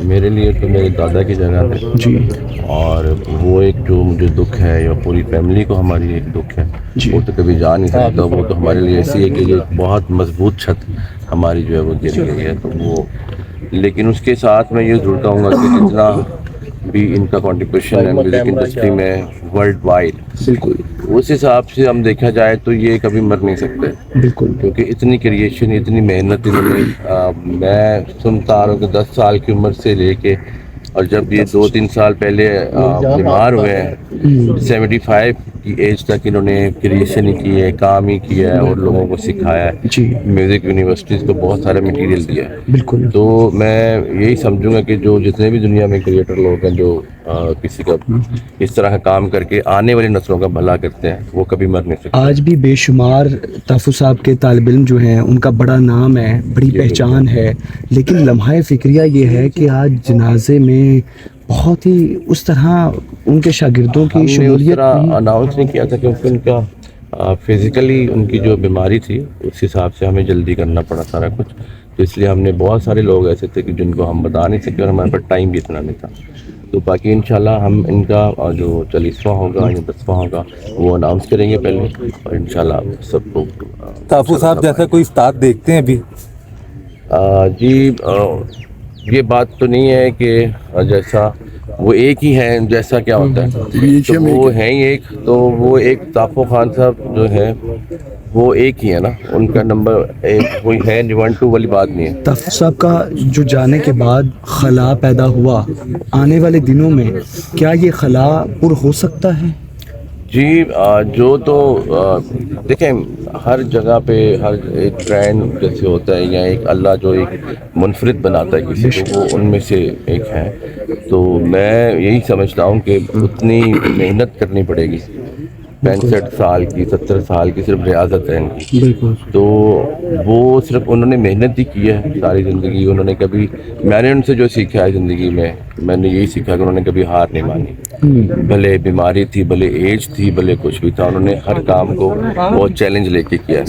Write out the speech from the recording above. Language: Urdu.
میرے لیے تو میرے دادا کی جگہ ہے جی اور وہ ایک جو مجھے دکھ ہے یا پوری فیملی کو ہماری ایک دکھ ہے جی وہ تو کبھی جا نہیں سکتا. وہ تو ہمارے لیے ایسی ہے کہ یہ بہت مضبوط چھت ہماری جو ہے وہ گر گئی ہے. تو وہ لیکن اس کے ساتھ میں یہ ضرور کہوں گا کہ جتنا بھی ان کا کنٹریبیوشن ہے میوزک انڈسٹری میں ورلڈ وائڈ, بالکل اس حساب سے ہم دیکھا جائے تو یہ کبھی مر نہیں سکتے, بالکل کیونکہ اتنی کریشن اتنی محنت انہوں نے. میں سنتا آ رہا ہوں کہ 10 سال کی عمر سے لے کے, اور جب یہ 2-3 سال پہلے بیمار ہوئے ہیں 75 کی ایج تک انہوں نے کریشن ہی کی ہے, کام ہی کیا ہے اور لوگوں کو سکھایا ہے. جی میوزک یونیورسٹیز کو بہت سارا مٹیریل دیا ہے. بالکل تو میں یہی سمجھوں گا کہ جو جتنے بھی دنیا میں کریٹر لوگ ہیں جو کسی کا اس طرح کا کام کر کے آنے والی نسلوں کا بھلا کرتے ہیں وہ کبھی مر نہیں سکتے. آج بھی بے شمار تحفظ صاحب کے طالب علم جو ہیں ان کا بڑا نام ہے, بڑی پہچان ہے, لیکن لمحہ فکریہ یہ ہے کہ آج جنازے میں بہت ہی اس طرح ان کے شاگردوں ہم کی نے اس شمولیت طرح اناؤنس نہیں کیا تھا کیونکہ ان کا فزیکلی ان کی جو بیماری تھی اس حساب سے ہمیں جلدی کرنا پڑا سارا کچھ. تو اس لیے ہم نے بہت سارے لوگ ایسے تھے کہ جن کو ہم بتا نہیں سکے اور ہمارے پاس ٹائم بھی اتنا نہیں تھا. تو باقی انشاءاللہ ہم ان کا جو 40واں ہوگا یا 10واں ہوگا وہ اناؤنس کریں گے پہلے, اور انشاءاللہ سب کو. تحفظ صاحب جیسا کوئی استاد دیکھتے ہیں ابھی؟ جی یہ بات تو نہیں ہے کہ جیسا وہ ایک ہی ہیں, جیسا کیا ہوتا ہے تو وہ ہیں ہی ایک. تو وہ ایک تحفظ خان صاحب جو ہے وہ ایک ہی ہے نا, ان کا نمبر ایک کوئی ہے 1-2 والی بات نہیں ہے. تحفظ صاحب کا جو جانے کے بعد خلا پیدا ہوا, آنے والے دنوں میں کیا یہ خلا پر ہو سکتا ہے؟ جی جو تو دیکھیں ہر جگہ پہ ہر ایک ٹرینڈ جیسے ہوتا ہے یا ایک اللہ جو ایک منفرد بناتا ہے کسی کو, وہ ان میں سے ایک ہے. تو میں یہی سمجھتا ہوں کہ اتنی محنت کرنی پڑے گی. 65 سال کی 70 سال کی صرف ریاضت ہے ان کی. بالکل تو وہ صرف انہوں نے محنت ہی کی ہے ساری زندگی. انہوں نے کبھی, میں نے ان سے جو سیکھا ہے زندگی میں نے یہی سیکھا کہ انہوں نے کبھی ہار نہیں مانی. بھلے بیماری تھی, بھلے ایج تھی, بھلے کچھ بھی تھا, انہوں نے ہر کام کو بہت چیلنج لے کے کیا.